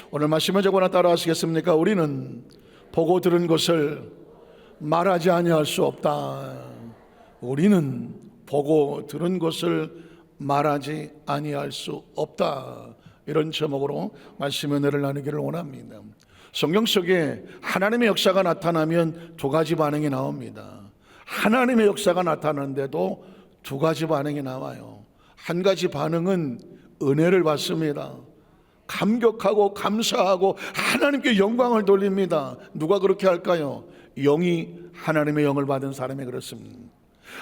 오늘 말씀을 적어나 따라하시겠습니까? 우리는 보고 들은 것을 말하지 아니할 수 없다. 우리는 보고 들은 것을 말하지 아니할 수 없다. 이런 제목으로 말씀의 은혜를 나누기를 원합니다. 성경 속에 하나님의 역사가 나타나면 두 가지 반응이 나옵니다. 하나님의 역사가 나타나는데도 두 가지 반응이 나와요. 한 가지 반응은 은혜를 받습니다. 감격하고 감사하고 하나님께 영광을 돌립니다. 누가 그렇게 할까요? 영이 하나님의 영을 받은 사람이 그렇습니다.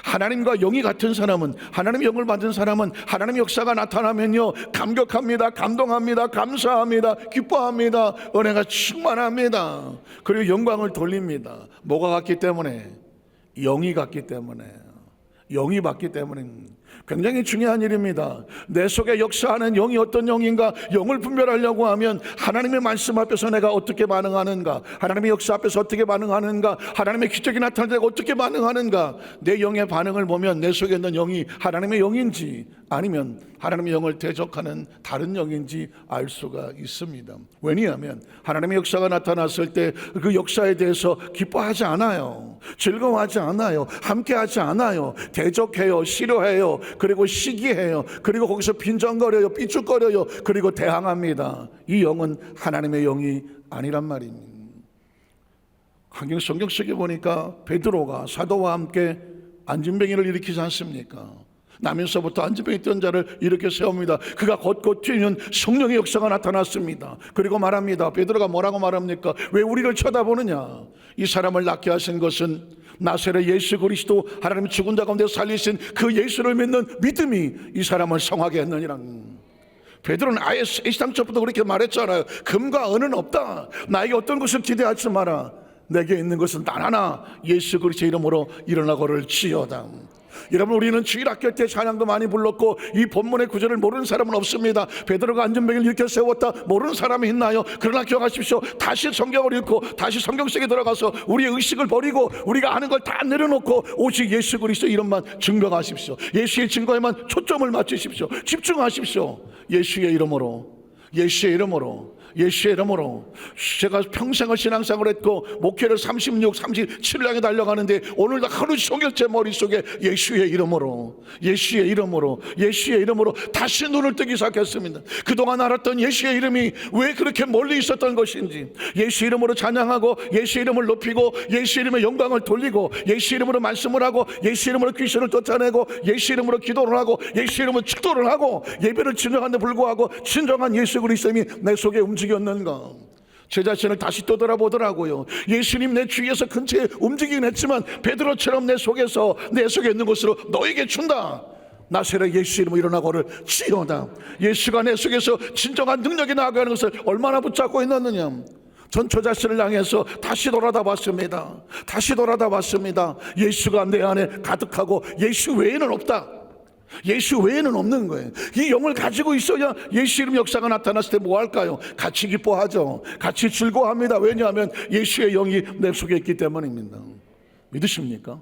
하나님과 영이 같은 사람은, 하나님의 영을 받은 사람은 하나님의 역사가 나타나면요 감격합니다. 감동합니다. 감사합니다. 기뻐합니다. 은혜가 충만합니다. 그리고 영광을 돌립니다. 뭐가 같기 때문에? 영이 같기 때문에. 영이 받기 때문에. 굉장히 중요한 일입니다. 내 속에 역사하는 영이 어떤 영인가 영을 분별하려고 하면 하나님의 말씀 앞에서 내가 어떻게 반응하는가, 하나님의 역사 앞에서 어떻게 반응하는가, 하나님의 기적이 나타날 때 어떻게 반응하는가, 내 영의 반응을 보면 내 속에 있는 영이 하나님의 영인지 아니면 하나님의 영을 대적하는 다른 영인지 알 수가 있습니다. 왜냐하면 하나님의 역사가 나타났을 때 그 역사에 대해서 기뻐하지 않아요. 즐거워하지 않아요. 함께하지 않아요. 대적해요. 싫어해요. 그리고 시기해요. 그리고 거기서 빈정거려요. 삐죽거려요. 그리고 대항합니다. 이 영은 하나님의 영이 아니란 말입니다. 성경 속에 보니까 베드로가 사도와 함께 안진뱅이를 일으키지 않습니까? 나면서부터 안진뱅이 뜬 자를 일으켜 세웁니다. 그가 곧곧 뛰면 성령의 역사가 나타났습니다. 그리고 말합니다. 베드로가 뭐라고 말합니까? 왜 우리를 쳐다보느냐? 이 사람을 낫게 하신 것은 나사렛 예수 그리스도, 하나님 죽은 자 가운데 살리신 그 예수를 믿는 믿음이 이 사람을 성하게 했느니라. 베드로는 아예 시당초부터 그렇게 말했잖아요. 금과 은은 없다. 나에게 어떤 것을 기대하지 마라. 내게 있는 것은 단 하나, 예수 그리스도 이름으로 일어나고를 지어다. 여러분, 우리는 주일 학교 때 찬양도 많이 불렀고 이 본문의 구절을 모르는 사람은 없습니다. 베드로가 안전뱅이를 일으켜 세웠다, 모르는 사람이 있나요? 그러나 기억하십시오. 다시 성경을 읽고 다시 성경 속에 들어가서 우리의 의식을 버리고 우리가 아는 걸 다 내려놓고 오직 예수 그리스도 이름만 증거하십시오. 예수의 증거에만 초점을 맞추십시오. 집중하십시오. 예수의 이름으로, 예수의 이름으로, 예수의 이름으로. 제가 평생을 신앙생활을 했고 목회를 36, 37년 향해 달려가는데 오늘도 하루 종일 제 머릿속에 예수의 이름으로, 예수의 이름으로, 예수의 이름으로 다시 눈을 뜨기 시작했습니다. 그동안 알았던 예수의 이름이 왜 그렇게 멀리 있었던 것인지, 예수 이름으로 찬양하고 예수 이름을 높이고 예수 이름의 영광을 돌리고 예수 이름으로 말씀을 하고 예수 이름으로 귀신을 쫓아내고 예수 이름으로 기도를 하고 예수 이름으로 축도를 하고 예배를 진정한 데 불구하고 진정한 예수 그리스도님이 내 속에 움직였는가? 제 자신을 다시 떠돌아보더라고요. 예수님 내 주위에서 근처에 움직이긴 했지만 베드로처럼 내 속에 있는 것으로 너에게 준다. 나사렛 예수 이름으로 일어나고를 지어다. 예수가 내 속에서 진정한 능력이 나아가는 것을 얼마나 붙잡고 있느냐. 전 저 자신을 향해서 다시 돌아다 봤습니다. 다시 돌아다 봤습니다. 예수가 내 안에 가득하고 예수 외에는 없다. 예수 외에는 없는 거예요. 이 영을 가지고 있어야 예수 이름 역사가 나타났을 때 뭐 할까요? 같이 기뻐하죠. 같이 즐거워합니다. 왜냐하면 예수의 영이 내 속에 있기 때문입니다. 믿으십니까?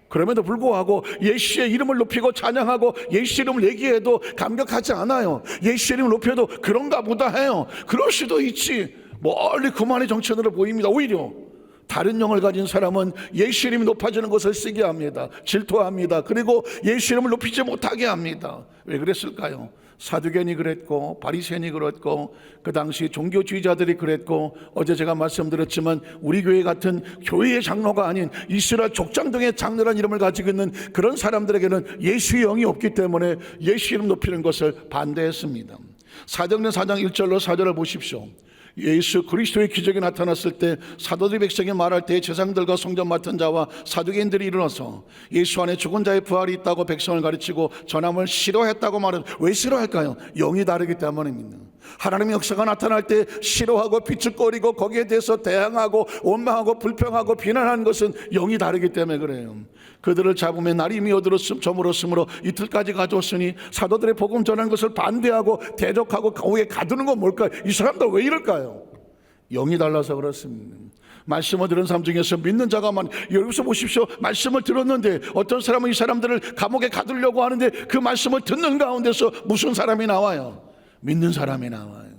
그럼에도 불구하고 예수의 이름을 높이고 찬양하고 예수 이름을 얘기해도 감격하지 않아요. 예수 이름을 높여도 그런가 보다 해요. 그럴 수도 있지. 멀리 그만의 정체들을 보입니다. 오히려 다른 영을 가진 사람은 예수 이름이 높아지는 것을 쓰게 합니다. 질투합니다. 그리고 예수 이름을 높이지 못하게 합니다. 왜 그랬을까요? 사두개인이 그랬고 바리새인이 그랬고 그 당시 종교주의자들이 그랬고 어제 제가 말씀드렸지만 우리 교회 같은 교회의 장로가 아닌 이스라엘 족장 등의 장로라는 이름을 가지고 있는 그런 사람들에게는 예수의 영이 없기 때문에 예수 이름 높이는 것을 반대했습니다. 사도행전 4장 1절로 4절을 보십시오. 예수 그리스도의 기적이 나타났을 때 사도들이 백성에 말할 때 제사장들과 성전 맡은 자와 사두개인들이 일어나서 예수 안에 죽은 자의 부활이 있다고 백성을 가르치고 전함을 싫어했다고 말은 왜 싫어할까요? 영이 다르기 때문입니다. 하나님의 역사가 나타날 때 싫어하고 비축거리고 거기에 대해서 대항하고 원망하고 불평하고 비난하는 것은 영이 다르기 때문에 그래요. 그들을 잡으면 날이 이미 저물었으므로 이틀까지 가져왔으니 사도들의 복음 전하는 것을 반대하고 대적하고 거기에 가두는 건 뭘까요? 이 사람들 왜 이럴까요? 영이 달라서 그렇습니다. 말씀을 들은 사람 중에서 믿는 자가만, 여기서 보십시오. 말씀을 들었는데 어떤 사람은 이 사람들을 감옥에 가두려고 하는데 그 말씀을 듣는 가운데서 무슨 사람이 나와요? 믿는 사람이 나와요.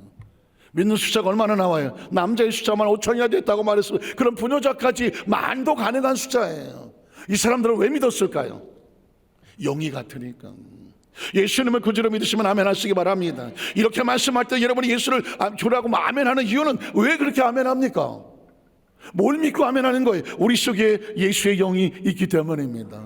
믿는 숫자가 얼마나 나와요? 남자의 숫자만 5천이나 됐다고 말했어요. 그럼 부녀자까지 만도 가능한 숫자예요. 이 사람들은 왜 믿었을까요? 영이 같으니까. 예수님을 그대로 믿으시면 아멘 하시기 바랍니다. 이렇게 말씀할 때 여러분이 예수를 주라고 아멘 하는 이유는 왜 그렇게 아멘 합니까? 뭘 믿고 아멘 하는 거예요? 우리 속에 예수의 영이 있기 때문입니다.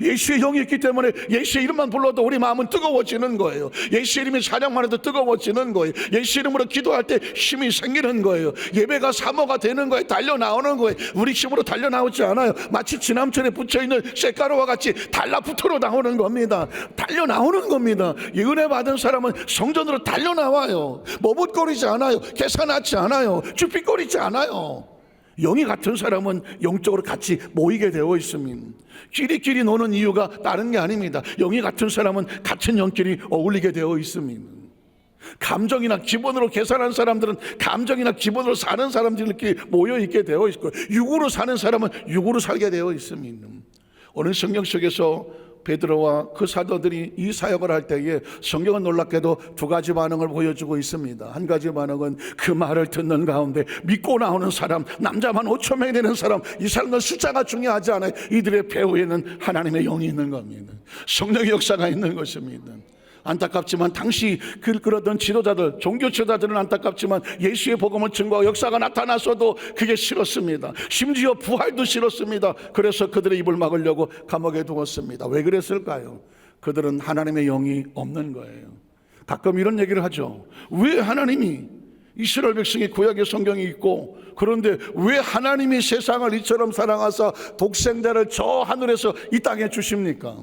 예수의 영이 있기 때문에 예수의 이름만 불러도 우리 마음은 뜨거워지는 거예요. 예수의 이름이 찬양만 해도 뜨거워지는 거예요. 예수 이름으로 기도할 때 힘이 생기는 거예요. 예배가 사모가 되는 거예요. 달려나오는 거예요. 우리 힘으로 달려나오지 않아요. 마치 지남천에 붙여있는 쇳가루와 같이 달라붙어 나오는 겁니다. 달려나오는 겁니다. 이 은혜 받은 사람은 성전으로 달려나와요. 머뭇거리지 않아요. 계산하지 않아요. 쭈삣거리지 않아요. 영이 같은 사람은 영적으로 같이 모이게 되어 있습니다. 끼리끼리 노는 이유가 다른 게 아닙니다. 영이 같은 사람은 같은 영끼리 어울리게 되어 있습니다. 감정이나 기본으로 계산하는 사람들은 감정이나 기본으로 사는 사람들끼리 모여 있게 되어 있고, 육으로 사는 사람은 육으로 살게 되어 있습니다. 오늘 성경 속에서 베드로와 그 사도들이 이 사역을 할 때에 성경은 놀랍게도 두 가지 반응을 보여주고 있습니다. 한 가지 반응은 그 말을 듣는 가운데 믿고 나오는 사람, 남자만 5천 명이 되는 사람, 이 사람들 숫자가 중요하지 않아요. 이들의 배후에는 하나님의 영이 있는 겁니다. 성령의 역사가 있는 것입니다. 안타깝지만 당시 그러던 지도자들, 종교 지도자들은 안타깝지만 예수의 복음을 증거하고 역사가 나타났어도 그게 싫었습니다. 심지어 부활도 싫었습니다. 그래서 그들의 입을 막으려고 감옥에 두었습니다. 왜 그랬을까요? 그들은 하나님의 영이 없는 거예요. 가끔 이런 얘기를 하죠. 왜 하나님이 이스라엘 백성이 구약의 성경이 있고, 그런데 왜 하나님이 세상을 이처럼 사랑하사 독생자를 저 하늘에서 이 땅에 주십니까?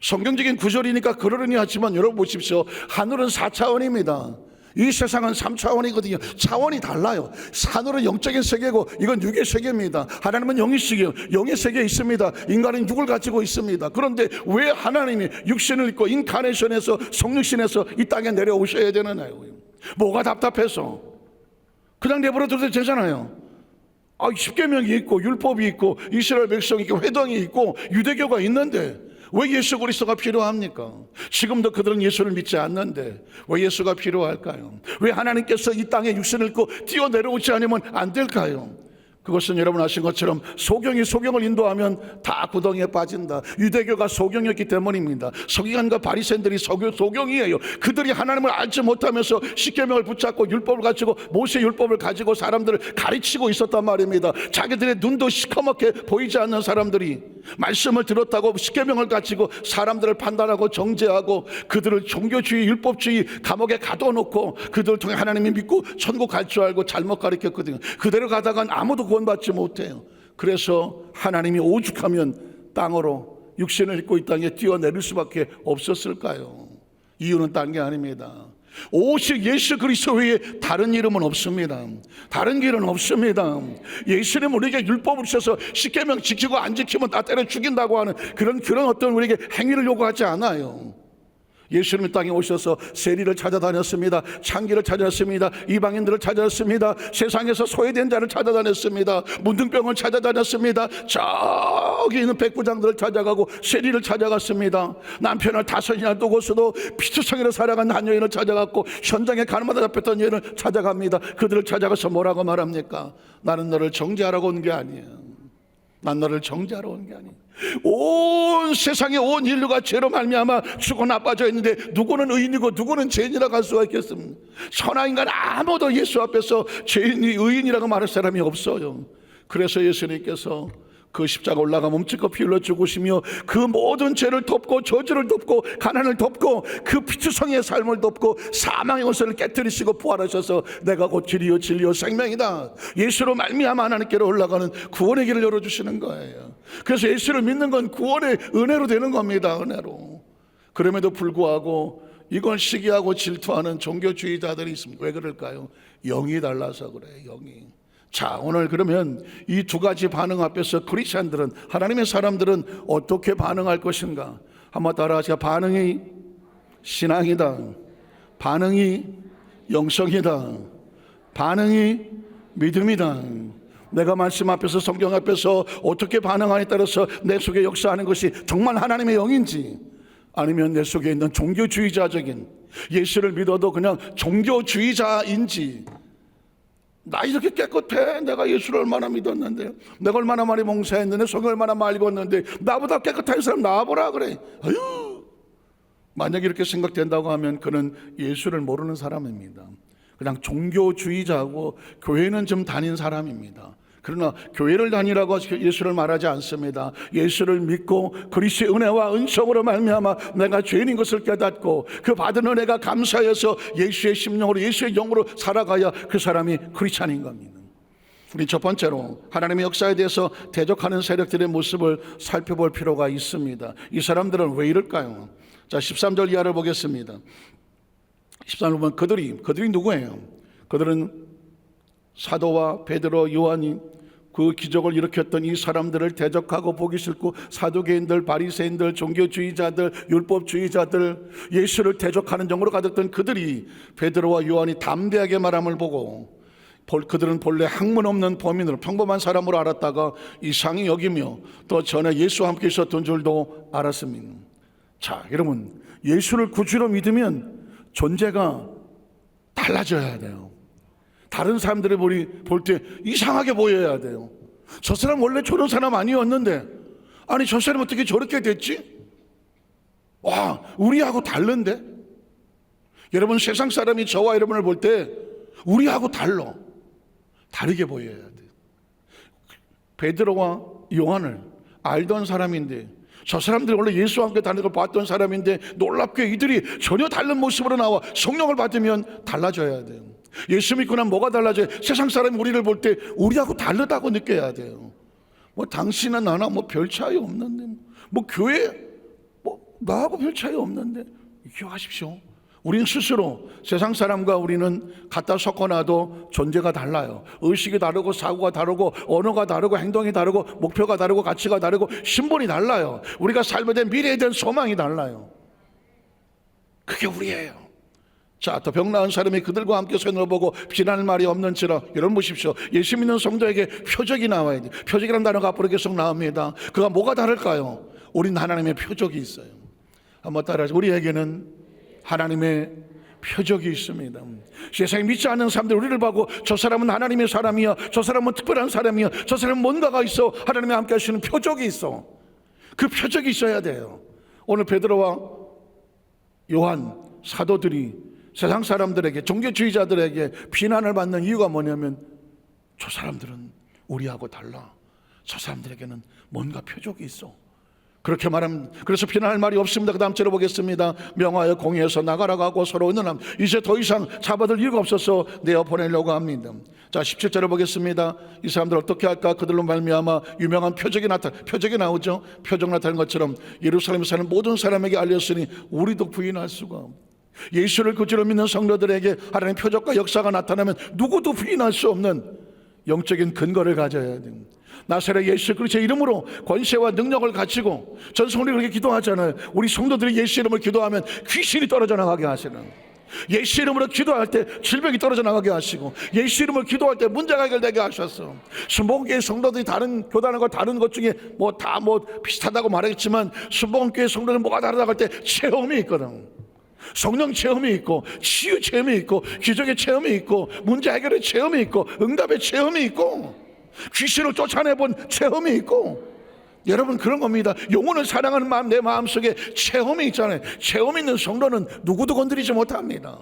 성경적인 구절이니까 그러려니 하지만 여러분 보십시오. 하늘은 4차원입니다. 이 세상은 3차원이거든요. 차원이 달라요. 하늘은 영적인 세계고 이건 육의 세계입니다. 하나님은 영이시기요, 영의 세계에 있습니다. 인간은 육을 가지고 있습니다. 그런데 왜 하나님이 육신을 입고 인카네이션에서 성육신에서 이 땅에 내려오셔야 되나요? 뭐가 답답해서? 그냥 내버려둬도 되잖아요. 10계명이 있고 율법이 있고 이스라엘 백성이 있고 회당이 있고 유대교가 있는데 왜 예수 그리스도가 필요합니까? 지금도 그들은 예수를 믿지 않는데 왜 예수가 필요할까요? 왜 하나님께서 이 땅에 육신을 입고 뛰어내려오지 않으면 안 될까요? 그것은 여러분 아신 것처럼 소경이 소경을 인도하면 다 구덩이에 빠진다. 유대교가 소경이었기 때문입니다. 서기관과 바리새인들이 소경이에요. 그들이 하나님을 알지 못하면서 십계명을 붙잡고 율법을 가지고 모세 율법을 가지고 사람들을 가르치고 있었단 말입니다. 자기들의 눈도 시커멓게 보이지 않는 사람들이 말씀을 들었다고 십계명을 가지고 사람들을 판단하고 정죄하고 그들을 종교주의 율법주의 감옥에 가둬놓고 그들을 통해 하나님이 믿고 천국 갈 줄 알고 잘못 가르쳤거든요. 그대로 가다간 아무도 구원받지 못해요. 그래서 하나님이 오죽하면 땅으로 육신을 입고 이 땅에 뛰어내릴 수밖에 없었을까요? 이유는 딴 게 아닙니다. 오직 예수 그리스도 외에 다른 이름은 없습니다. 다른 길은 없습니다. 예수님 우리에게 율법을 주셔서 십계명 지키고 안 지키면 다 때려 죽인다고 하는 그런 어떤 우리에게 행위를 요구하지 않아요. 예수님이 땅에 오셔서 세리를 찾아다녔습니다. 창기를 찾았습니다. 이방인들을 찾았습니다. 세상에서 소외된 자를 찾아다녔습니다. 문둥병을 찾아다녔습니다. 저기 있는 백부장들을 찾아가고 세리를 찾아갔습니다. 남편을 5이나 두고서도 피투성이로 살아간 한 여인을 찾아갔고 현장에 가늠하다 잡혔던 여인을 찾아갑니다. 그들을 찾아가서 뭐라고 말합니까? 나는 너를 정죄하러 온 게 아니에요. 난 너를 정죄하러 온 게 아니에요. 온 세상에 온 인류가 죄로 말미암아 죽어 나빠져 있는데 누구는 의인이고 누구는 죄인이라고 할 수가 있겠습니까? 천하 인간 아무도 예수 앞에서 죄인이 의인이라고 말할 사람이 없어요. 그래서 예수님께서 그 십자가 올라가 몸짓고 피 흘려 죽으시며 그 모든 죄를 덮고 저주를 덮고 가난을 덮고 그 피투성이의 삶을 덮고 사망의 원수를 깨뜨리시고 부활하셔서 내가 곧 길이요 진리요 생명이다. 예수로 말미암아 하나님께로 올라가는 구원의 길을 열어주시는 거예요. 그래서 예수를 믿는 건 구원의 은혜로 되는 겁니다. 은혜로. 그럼에도 불구하고 이걸 시기하고 질투하는 종교주의자들이 있습니다. 왜 그럴까요? 영이 달라서 그래요. 영이. 자, 오늘 그러면 이 두 가지 반응 앞에서 크리스찬들은, 하나님의 사람들은 어떻게 반응할 것인가? 한번 따라하세요. 반응이 신앙이다. 반응이 영성이다. 반응이 믿음이다. 내가 말씀 앞에서 성경 앞에서 어떻게 반응하냐에 따라서 내 속에 역사하는 것이 정말 하나님의 영인지 아니면 내 속에 있는 종교주의자적인 예수를 믿어도 그냥 종교주의자인지, 나 이렇게 깨끗해, 내가 예수를 얼마나 믿었는데, 내가 얼마나 많이 봉사했는데, 성경 얼마나 많이 읽었는데, 나보다 깨끗한 사람 나와보라 그래. 아유, 만약에 이렇게 생각된다고 하면 그는 예수를 모르는 사람입니다. 그냥 종교주의자고 교회는 좀 다닌 사람입니다. 그러나 교회를 다니라고 예수를 말하지 않습니다. 예수를 믿고 그리스도의 은혜와 은총으로 말미암아 내가 죄인인 것을 깨닫고 그 받은 은혜가 감사해서 예수의 심령으로, 예수의 영으로 살아가야 그 사람이 크리스찬인 겁니다. 우리 첫 번째로 하나님의 역사에 대해서 대적하는 세력들의 모습을 살펴볼 필요가 있습니다. 이 사람들은 왜 이럴까요? 자, 13절 이하를 보겠습니다. 13절 보면 그들이 누구예요? 그들은 사도와 베드로, 요한이 그 기적을 일으켰던 이 사람들을 대적하고 보기 싫고 사두개인들, 바리새인들, 종교주의자들, 율법주의자들, 예수를 대적하는 정으로 가득던 그들이 베드로와 요한이 담대하게 말함을 보고 그들은 본래 학문 없는 범인으로 평범한 사람으로 알았다가 이상히 여기며 또 전에 예수와 함께 있었던 줄도 알았습니다. 자, 여러분, 예수를 구주로 믿으면 존재가 달라져야 돼요. 다른 사람들이 볼 때 이상하게 보여야 돼요. 저 사람 원래 저런 사람 아니었는데, 아니 저 사람 어떻게 저렇게 됐지? 와, 우리하고 다른데? 여러분, 세상 사람이 저와 여러분을 볼 때 우리하고 다르게 보여야 돼요. 베드로와 요한을 알던 사람인데, 저 사람들이 원래 예수와 함께 다니는 걸 봤던 사람인데 놀랍게 이들이 전혀 다른 모습으로 나와 성령을 받으면 달라져야 돼요. 예수 믿고 나면 뭐가 달라져요? 세상 사람이 우리를 볼 때 우리하고 다르다고 느껴야 돼요. 뭐 당신은 나나 뭐 별 차이 없는데, 뭐 교회 뭐 나하고 별 차이 없는데, 기억하십시오. 우리는 스스로 세상 사람과 우리는 갖다 섞어놔도 존재가 달라요. 의식이 다르고 사고가 다르고 언어가 다르고 행동이 다르고 목표가 다르고 가치가 다르고 신분이 달라요. 우리가 살게 된 미래에 대한 소망이 달라요. 그게 우리예요. 자, 또 병 나은 사람이 그들과 함께 손을 보고 비난할 말이 없는지라. 여러분 보십시오. 예수 믿는 성도에게 표적이 나와야 돼요. 표적이라는 단어가 앞으로 계속 나옵니다. 그가 뭐가 다를까요? 우리는 하나님의 표적이 있어요. 한번 따라하세요. 우리에게는 하나님의 표적이 있습니다. 세상에 믿지 않는 사람들 우리를 보고 저 사람은 하나님의 사람이야, 저 사람은 특별한 사람이야, 저 사람은 뭔가가 있어, 하나님이 함께 하시는 표적이 있어. 그 표적이 있어야 돼요. 오늘 베드로와 요한 사도들이 세상 사람들에게, 종교주의자들에게 비난을 받는 이유가 뭐냐면 저 사람들은 우리하고 달라, 저 사람들에게는 뭔가 표적이 있어. 그렇게 말하면, 그래서 비난할 말이 없습니다. 그 다음 절을 보겠습니다. 명하여 공의에서 나가라고 하고 서로 의논함. 이제 더 이상 잡아들 이유가 없어서 내어 보내려고 합니다. 자, 17절을 보겠습니다. 이 사람들 어떻게 할까? 그들로 말미암아 유명한 표적이 나오죠. 표적 나타난 것처럼 예루살렘에 사는 모든 사람에게 알렸으니 우리도 부인할 수가 없다. 예수를 구주로 믿는 성도들에게 하나님의 표적과 역사가 나타나면 누구도 부인할 수 없는 영적인 근거를 가져야 됩니다. 나사렛 예수 그리스도의 이름으로 권세와 능력을 가지고, 전성들이 그렇게 기도하잖아요. 우리 성도들이 예수 이름을 기도하면 귀신이 떨어져 나가게 하시는, 예수 이름으로 기도할 때 질병이 떨어져 나가게 하시고, 예수 이름으로 기도할 때 문제가 해결되게 하셨어. 순복음교회 성도들이 다른 교단과 다른 것 중에 뭐 다 비슷하다고 말했지만 순복음교회 성도들은 뭐가 다르다고 할 때 체험이 있거든. 성령 체험이 있고, 치유 체험이 있고, 기적의 체험이 있고, 문제 해결의 체험이 있고, 응답의 체험이 있고, 귀신을 쫓아내본 체험이 있고. 여러분, 그런 겁니다. 영혼을 사랑하는 마음, 내 마음속에 체험이 있잖아요. 체험 있는 성도는 누구도 건드리지 못합니다.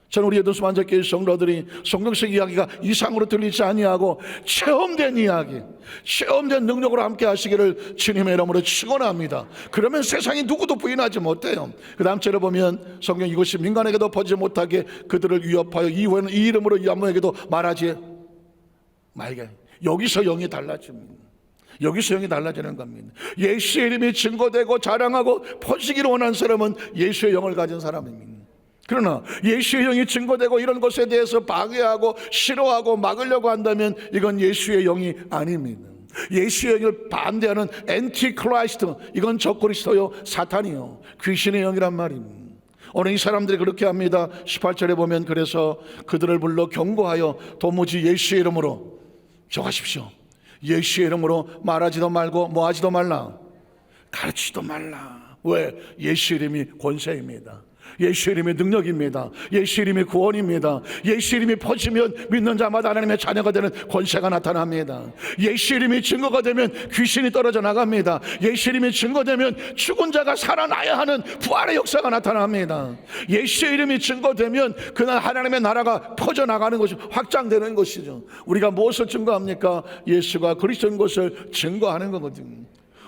저는 우리 에도스 만족교회 성도들이 성경적 이야기가 이상으로 들리지 아니하고 체험된 이야기, 체험된 능력으로 함께 하시기를 주님의 이름으로 축원합니다. 그러면 세상이 누구도 부인하지 못해요. 그 다음 절에 보면 성경 이것이 민간에게도 퍼지지 못하게 그들을 위협하여 이후에는 이 이름으로 아무에게도 말하지 말게. 여기서 영이 달라집니다. 여기서 영이 달라지는 겁니다. 예수의 이름이 증거되고 자랑하고 퍼지기를 원하는 사람은 예수의 영을 가진 사람입니다. 그러나 예수의 영이 증거되고 이런 것에 대해서 방해하고 싫어하고 막으려고 한다면 이건 예수의 영이 아닙니다. 예수의 영을 반대하는 엔티크라이스트, 이건 적그리스도요, 사탄이요, 귀신의 영이란 말입니다. 오늘 이 사람들이 그렇게 합니다. 18절에 보면 그래서 그들을 불러 경고하여 도무지 예수의 이름으로, 기억하십시오, 예수의 이름으로 말하지도 말고 뭐하지도 말라, 가르치지도 말라. 왜? 예수 이름이 권세입니다. 예수 이름의 능력입니다. 예수 이름의 구원입니다. 예수 이름이 퍼지면 믿는 자마다 하나님의 자녀가 되는 권세가 나타납니다. 예수 이름이 증거가 되면 귀신이 떨어져 나갑니다. 예수 이름이 증거되면 죽은 자가 살아나야 하는 부활의 역사가 나타납니다. 예수 이름이 증거되면 그날 하나님의 나라가 퍼져나가는 것이 확장되는 것이죠. 우리가 무엇을 증거합니까? 예수가 그리스도인 것을 증거하는 거거든요.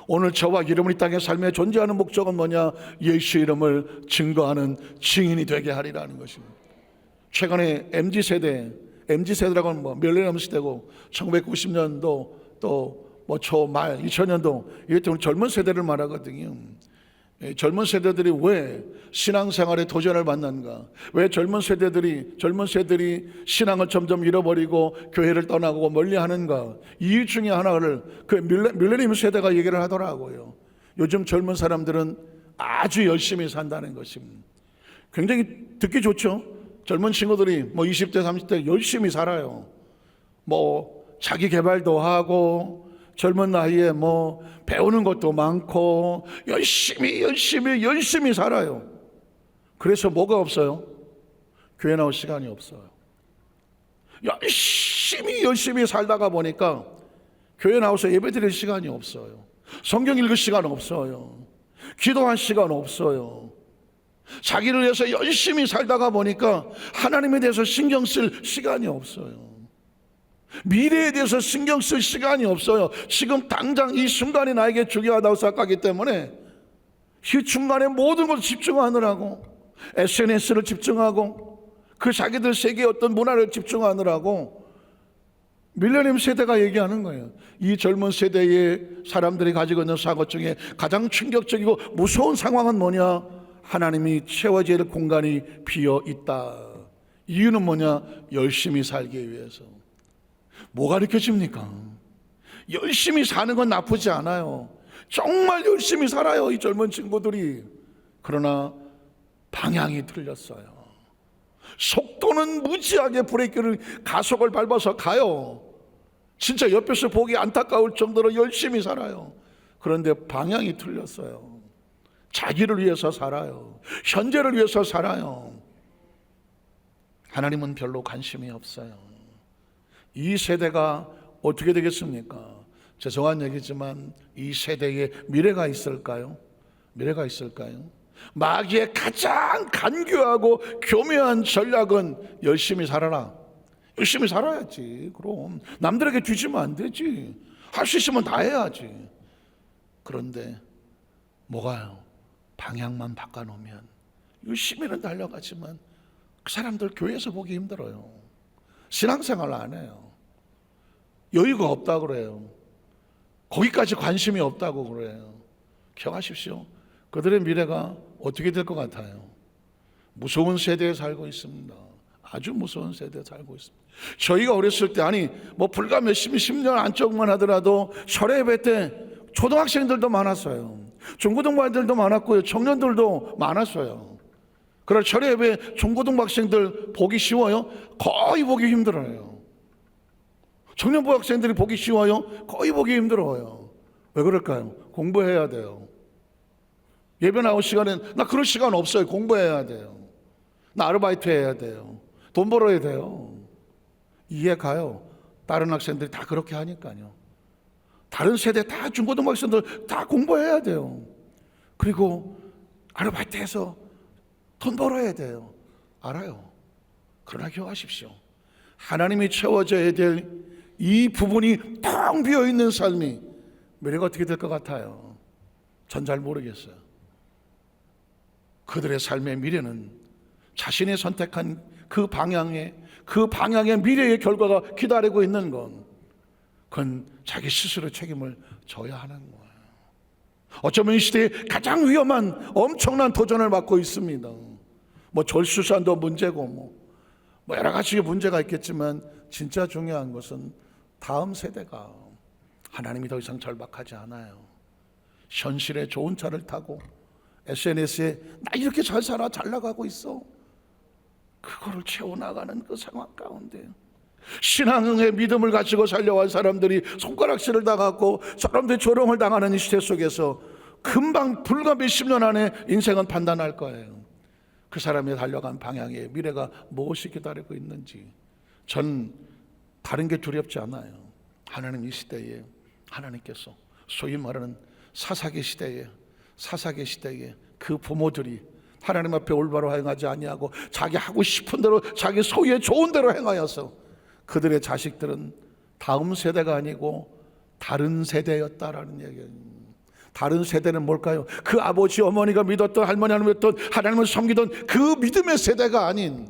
오늘 저와 여러분이 이 땅에 삶에 존재하는 목적은 뭐냐? 예수 이름을 증거하는 증인이 되게 하리라는 것입니다. 최근에 MZ세대라고 하면 밀레니엄 시대고 1990년도 또 초말 2000년도 이럴 때 젊은 세대를 말하거든요. 젊은 세대들이 왜 신앙생활에 도전을 받는가? 왜 젊은 세대들이 신앙을 점점 잃어버리고 교회를 떠나고 멀리하는가? 이유 중에 하나를 그 밀레니엄 세대가 얘기를 하더라고요. 요즘 젊은 사람들은 아주 열심히 산다는 것입니다. 굉장히 듣기 좋죠. 젊은 친구들이 20대 30대 열심히 살아요. 자기 개발도 하고 젊은 나이에 배우는 것도 많고 열심히 살아요. 그래서 뭐가 없어요? 교회 나올 시간이 없어요. 열심히 살다가 보니까 교회 나와서 예배 드릴 시간이 없어요. 성경 읽을 시간 없어요. 기도할 시간 없어요. 자기를 위해서 열심히 살다가 보니까 하나님에 대해서 신경 쓸 시간이 없어요. 미래에 대해서 신경 쓸 시간이 없어요. 지금 당장 이 순간이 나에게 중요하다고 생각하기 때문에 이 순간에 모든 것을 집중하느라고 SNS를 집중하고 그 자기들 세계의 어떤 문화를 집중하느라고 밀레니엄 세대가 얘기하는 거예요. 이 젊은 세대의 사람들이 가지고 있는 사고 중에 가장 충격적이고 무서운 상황은 뭐냐? 하나님이 채워질 공간이 비어 있다. 이유는 뭐냐? 열심히 살기 위해서. 뭐가 느껴집니까? 열심히 사는 건 나쁘지 않아요. 정말 열심히 살아요, 이 젊은 친구들이. 그러나 방향이 틀렸어요. 속도는 무지하게 브레이크를 가속을 밟아서 가요. 진짜 옆에서 보기 안타까울 정도로 열심히 살아요. 그런데 방향이 틀렸어요. 자기를 위해서 살아요. 현재를 위해서 살아요. 하나님은 별로 관심이 없어요. 이 세대가 어떻게 되겠습니까? 죄송한 얘기지만 이 세대에 미래가 있을까요? 미래가 있을까요? 마귀의 가장 간교하고 교묘한 전략은 열심히 살아라. 열심히 살아야지. 그럼 남들에게 뒤지면 안 되지. 할 수 있으면 다 해야지. 그런데 뭐가요? 방향만 바꿔놓으면 열심히는 달려가지만 그 사람들 교회에서 보기 힘들어요. 신앙생활 안 해요. 여유가 없다고 그래요. 거기까지 관심이 없다고 그래요. 기억하십시오. 그들의 미래가 어떻게 될 것 같아요? 무서운 세대에 살고 있습니다. 아주 무서운 세대에 살고 있습니다. 저희가 어렸을 때 불과 몇십 년 안쪽만 하더라도 설의 예배 때 초등학생들도 많았어요. 중고등부들도 많았고요. 청년들도 많았어요. 그러나 설의 예배 중고등부 학생들 보기 쉬워요? 거의 보기 힘들어요. 청년부 학생들이 보기 쉬워요? 거의 보기 힘들어요. 왜 그럴까요? 공부해야 돼요. 예배 나올 시간엔 나 그럴 시간 없어요. 공부해야 돼요. 나 아르바이트 해야 돼요. 돈 벌어야 돼요. 이해 가요. 다른 학생들이 다 그렇게 하니까요. 다른 세대 다 중고등부 학생들 다 공부해야 돼요. 그리고 아르바이트 해서 돈 벌어야 돼요. 알아요. 그러나 기억하십시오. 하나님이 채워져야 될 이 부분이 텅 비어있는 삶이 미래가 어떻게 될 것 같아요? 전 잘 모르겠어요. 그들의 삶의 미래는 자신이 선택한 그 방향의 미래의 결과가 기다리고 있는 그건 자기 스스로 책임을 져야 하는 거예요. 어쩌면 이 시대에 가장 위험한 엄청난 도전을 받고 있습니다. 절수산도 문제고 여러 가지 문제가 있겠지만 진짜 중요한 것은 다음 세대가 하나님이 더 이상 절박하지 않아요. 현실에 좋은 차를 타고 SNS에 나 이렇게 잘 살아 잘 나가고 있어. 그거를 채워나가는 그 상황 가운데 신앙의 믿음을 가지고 살려온 사람들이 손가락질을 당하고 사람들이 조롱을 당하는 이 시대 속에서 금방 불과 몇십 년 안에 인생은 판단할 거예요. 그 사람이 달려간 방향에 미래가 무엇이 기다리고 있는지 전 다른 게 두렵지 않아요. 하나님 이 시대에 하나님께서 소위 말하는 사사기 시대에 그 부모들이 하나님 앞에 올바로 행하지 아니하고 자기 하고 싶은 대로 자기 소유에 좋은 대로 행하여서 그들의 자식들은 다음 세대가 아니고 다른 세대였다라는 얘기예요. 다른 세대는 뭘까요? 그 아버지 어머니가 믿었던, 할머니 하나님 믿었던, 하나님을 섬기던 그 믿음의 세대가 아닌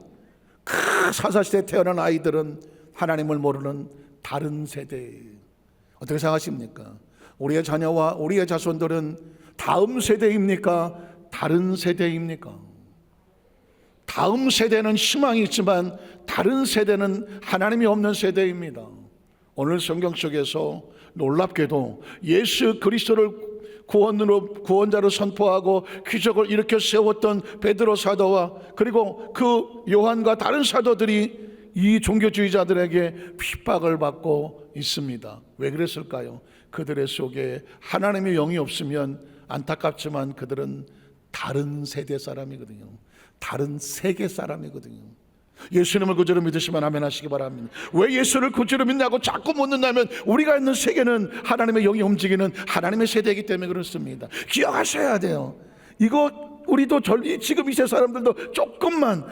그 사사시대에 태어난 아이들은 하나님을 모르는 다른 세대. 어떻게 생각하십니까? 우리의 자녀와 우리의 자손들은 다음 세대입니까? 다른 세대입니까? 다음 세대는 희망이 있지만 다른 세대는 하나님이 없는 세대입니다. 오늘 성경 속에서 놀랍게도 예수 그리스도를 구원자로 선포하고 기적을 일으켜 세웠던 베드로 사도와 그리고 그 요한과 다른 사도들이 이 종교주의자들에게 핍박을 받고 있습니다. 왜 그랬을까요? 그들의 속에 하나님의 영이 없으면 안타깝지만 그들은 다른 세대 사람이거든요. 다른 세계 사람이거든요. 예수님을 구주로 믿으시면 아멘 하시기 바랍니다. 왜 예수를 구주로 믿냐고 자꾸 묻는다면 우리가 있는 세계는 하나님의 영이 움직이는 하나님의 세대이기 때문에 그렇습니다. 기억하셔야 돼요. 이거 우리도 지금 이 세 사람들도 조금만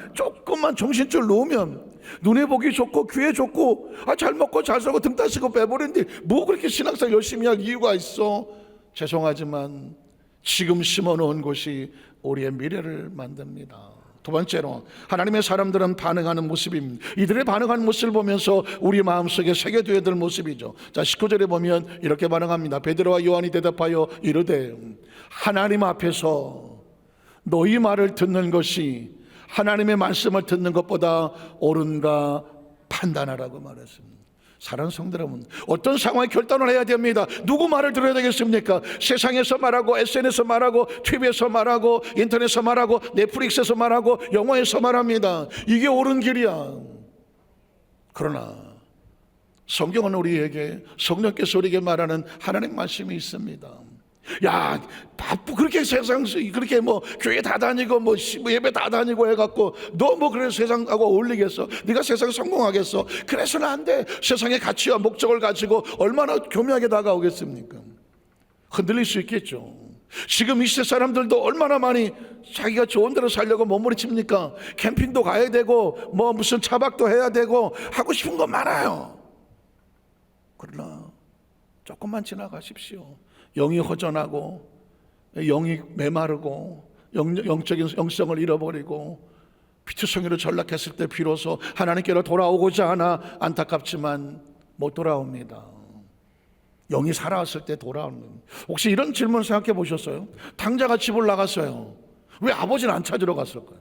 정신줄 놓으면 눈에 보기 좋고 귀에 좋고 잘 먹고 잘 살고 등 따시고 빼버린데 뭐 그렇게 신앙생활 열심히 할 이유가 있어? 죄송하지만 지금 심어놓은 곳이 우리의 미래를 만듭니다. 두 번째로 하나님의 사람들은 반응하는 모습입니다. 이들의 반응하는 모습을 보면서 우리 마음속에 새겨둬야 될 모습이죠. 자, 19절에 보면 이렇게 반응합니다. 베드로와 요한이 대답하여 이르되 하나님 앞에서 너희 말을 듣는 것이 하나님의 말씀을 듣는 것보다 옳은가 판단하라고 말했습니다. 사랑하는 성도 여러분, 어떤 상황에 결단을 해야 됩니다. 누구 말을 들어야 되겠습니까? 세상에서 말하고 SNS에서 말하고 TV에서 말하고 인터넷에서 말하고 넷플릭스에서 말하고 영화에서 말합니다. 이게 옳은 길이야. 그러나 성경은 우리에게, 성령께서 우리에게 말하는 하나님 말씀이 있습니다. 야, 바쁘 그렇게 세상 그렇게 뭐 교회 다 다니고 뭐 예배 다 다니고 해갖고 너 뭐 그래 세상하고 어울리겠어? 네가 세상에 성공하겠어? 그래서는 안 돼. 세상의 가치와 목적을 가지고 얼마나 교묘하게 다가오겠습니까? 흔들릴 수 있겠죠. 지금 이 시대 사람들도 얼마나 많이 자기가 좋은 대로 살려고 몸부림칩니까? 캠핑도 가야 되고 뭐 무슨 차박도 해야 되고 하고 싶은 거 많아요. 그러나 조금만 지나가십시오. 영이 허전하고 영이 메마르고 영적인 영성을 잃어버리고 피투성이로 전락했을 때 비로소 하나님께로 돌아오고자 하나 안타깝지만 못 돌아옵니다. 영이 살아왔을 때 돌아오는. 혹시 이런 질문 생각해 보셨어요? 당자가 집을 나갔어요. 왜 아버지는 안 찾으러 갔을까요?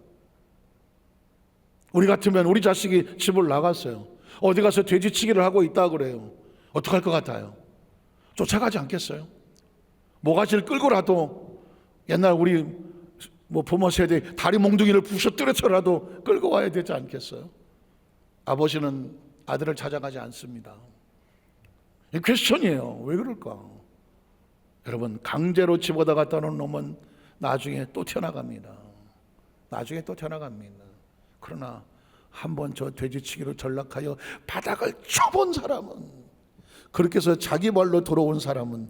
우리 같으면 우리 자식이 집을 나갔어요. 어디 가서 돼지치기를 하고 있다 그래요. 어떡할 것 같아요? 쫓아가지 않겠어요? 모가지를 끌고라도, 옛날 우리 뭐 부모 세대 다리 몽둥이를 부셔뜨려서라도 끌고 와야 되지 않겠어요? 아버지는 아들을 찾아가지 않습니다. 이 퀘스천이에요. 왜 그럴까? 여러분, 강제로 집어다 갖다 놓은 놈은 나중에 또 태어나갑니다. 그러나 한번 저 돼지치기로 전락하여 바닥을 쳐본 사람은, 그렇게 해서 자기 벌로 들어온 사람은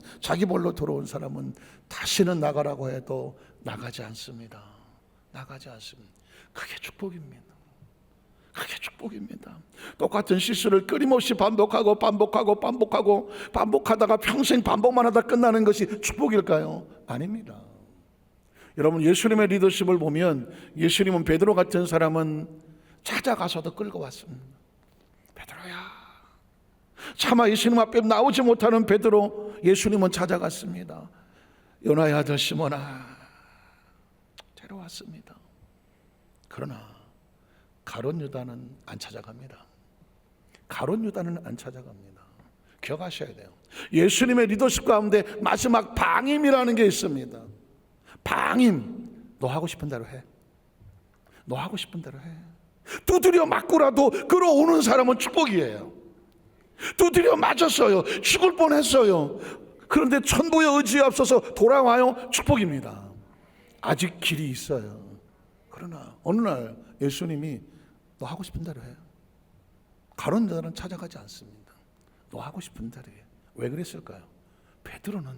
다시는 나가라고 해도 나가지 않습니다. 그게 축복입니다. 똑같은 실수를 끊임없이 반복하다가 평생 반복만 하다 끝나는 것이 축복일까요? 아닙니다. 여러분, 예수님의 리더십을 보면 예수님은 베드로 같은 사람은 찾아가서도 끌고 왔습니다. 베드로야, 차마 예수님 앞에 나오지 못하는 베드로, 예수님은 찾아갔습니다. 요나의 아들 시몬아, 데려왔습니다. 그러나 가룟 유다는 안 찾아갑니다. 기억하셔야 돼요. 예수님의 리더십 가운데 마지막 방임이라는 게 있습니다. 방임. 너 하고 싶은 대로 해. 두드려 맞고라도 끌어오는 사람은 축복이에요. 두드려 맞았어요. 죽을 뻔했어요. 그런데 천부의 의지에 앞서서 돌아와요. 축복입니다. 아직 길이 있어요. 그러나 어느 날 예수님이 너 하고 싶은 대로 해. 가론 유다는 찾아가지 않습니다. 너 하고 싶은 대로 해. 왜 그랬을까요? 베드로는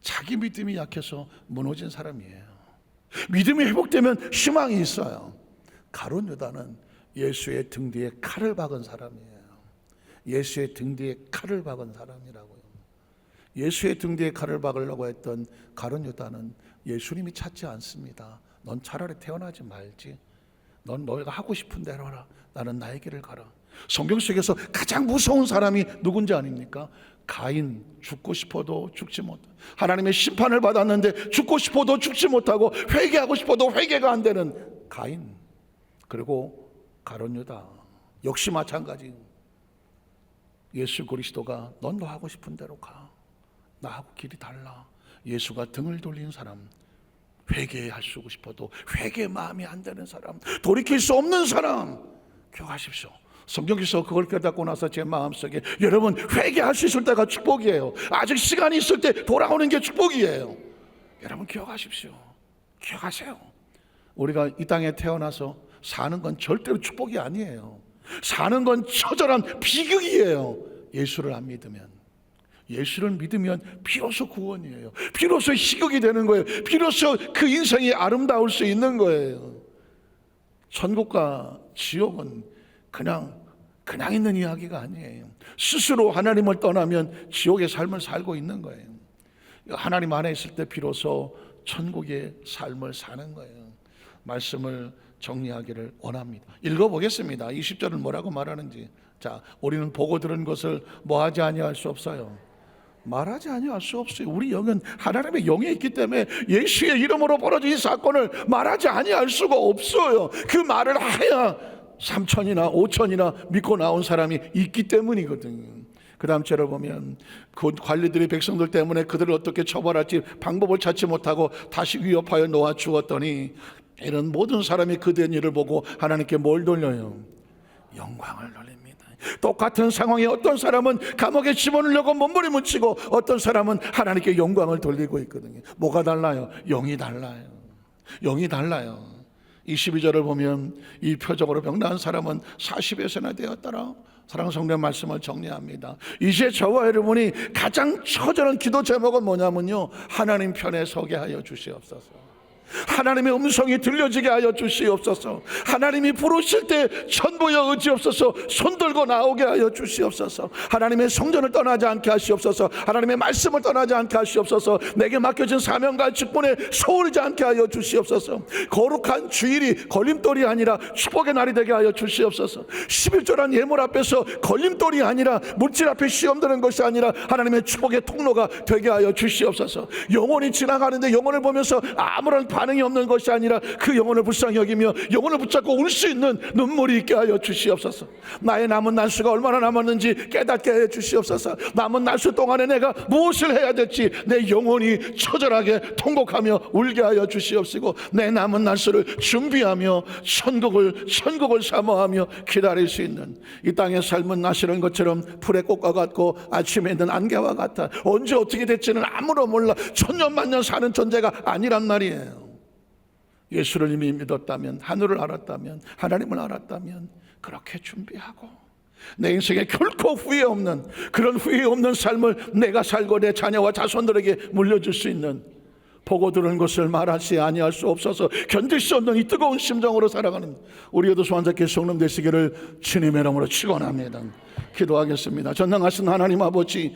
자기 믿음이 약해서 무너진 사람이에요. 믿음이 회복되면 희망이 있어요. 가론 유다는 예수의 등 뒤에 칼을 박은 사람이에요. 예수의 등 뒤에 칼을 박은 사람이라고요. 예수의 등 뒤에 칼을 박으려고 했던 가론 유다는 예수님이 찾지 않습니다. 넌 차라리 태어나지 말지. 넌 너희가 하고 싶은 대로 하라. 나는 나의 길을 가라. 성경 속에서 가장 무서운 사람이 누군지 아닙니까? 가인. 죽고 싶어도 죽지 못하고, 하나님의 심판을 받았는데 죽고 싶어도 죽지 못하고 회개하고 싶어도 회개가 안 되는 가인. 그리고 가론 유다 역시 마찬가지. 예수 그리스도가 넌 너 하고 싶은 대로 가. 나하고 길이 달라. 예수가 등을 돌린 사람, 회개할 수 싶어도 회개 마음이 안 되는 사람, 돌이킬 수 없는 사람, 기억하십시오. 성경에서 그걸 깨닫고 나서 제 마음속에 여러분 회개할 수 있을 때가 축복이에요. 아직 시간이 있을 때 돌아오는 게 축복이에요. 여러분 기억하십시오. 기억하세요. 우리가 이 땅에 태어나서 사는 건 절대로 축복이 아니에요. 사는 건 처절한 비극이에요. 예수를 안 믿으면. 예수를 믿으면 비로소 구원이에요. 비로소 희극이 되는 거예요. 비로소 그 인생이 아름다울 수 있는 거예요. 천국과 지옥은 그냥 있는 이야기가 아니에요. 스스로 하나님을 떠나면 지옥의 삶을 살고 있는 거예요. 하나님 안에 있을 때 비로소 천국의 삶을 사는 거예요. 말씀을 정리하기를 원합니다. 읽어보겠습니다. 20절은 뭐라고 말하는지. 자, 우리는 보고 들은 것을 뭐하지 아니할 수 없어요. 말하지 아니할 수 없어요. 우리 영은 하나님의 영에 있기 때문에 예수의 이름으로 벌어진 이 사건을 말하지 아니할 수가 없어요. 그 말을 해야 3천이나 5천이나 믿고 나온 사람이 있기 때문이거든요. 그 다음 절을 보면 그 관리들이 백성들 때문에 그들을 어떻게 처벌할지 방법을 찾지 못하고 다시 위협하여 놓아 주었더니 이런 모든 사람이 그된 일을 보고 하나님께 뭘 돌려요? 영광을 돌립니다. 똑같은 상황에 어떤 사람은 감옥에 집어넣으려고 몸부림을 치고 어떤 사람은 하나님께 영광을 돌리고 있거든요. 뭐가 달라요? 영이 달라요. 영이 달라요. 22절을 보면 이 표적으로 병나은 사람은 40여 세나 되었더라. 사랑하는 성도의 말씀을 정리합니다. 이제 저와 여러분이 가장 처절한 기도 제목은 뭐냐면요, 하나님 편에 서게 하여 주시옵소서. 하나님의 음성이 들려지게 하여 주시옵소서. 하나님이 부르실 때 전부여 의지없어서 손들고 나오게 하여 주시옵소서. 하나님의 성전을 떠나지 않게 하시옵소서. 하나님의 말씀을 떠나지 않게 하시옵소서. 내게 맡겨진 사명과 직분에 소홀하지 않게 하여 주시옵소서. 거룩한 주일이 걸림돌이 아니라 축복의 날이 되게 하여 주시옵소서. 11조란 예물 앞에서 걸림돌이 아니라 물질 앞에 시험 드는 것이 아니라 하나님의 축복의 통로가 되게 하여 주시옵소서. 영혼이 지나가는데 영혼을 보면서 아무런 반응이 없는 것이 아니라 그 영혼을 불쌍히 여기며 영혼을 붙잡고 울 수 있는 눈물이 있게 하여 주시옵소서. 나의 남은 날수가 얼마나 남았는지 깨닫게 해 주시옵소서. 남은 날수 동안에 내가 무엇을 해야 될지 내 영혼이 처절하게 통곡하며 울게 하여 주시옵시고 내 남은 날수를 준비하며 천국을 사모하며 기다릴 수 있는 이 땅의 삶은 나시는 것처럼 풀의 꽃과 같고 아침에 있는 안개와 같아. 언제 어떻게 될지는 아무도 몰라. 천년만년 사는 존재가 아니란 말이에요. 예수를 이미 믿었다면, 하늘을 알았다면, 하나님을 알았다면 그렇게 준비하고 내 인생에 결코 후회 없는 그런 후회 없는 삶을 내가 살고 내 자녀와 자손들에게 물려줄 수 있는, 보고 들은 것을 말하지 아니할 수 없어서 견딜 수 없는 이 뜨거운 심정으로 살아가는 우리 여도 소환자께 성령 되시기를 주님의 이름으로 축원합니다. 기도하겠습니다. 전능하신 하나님 아버지,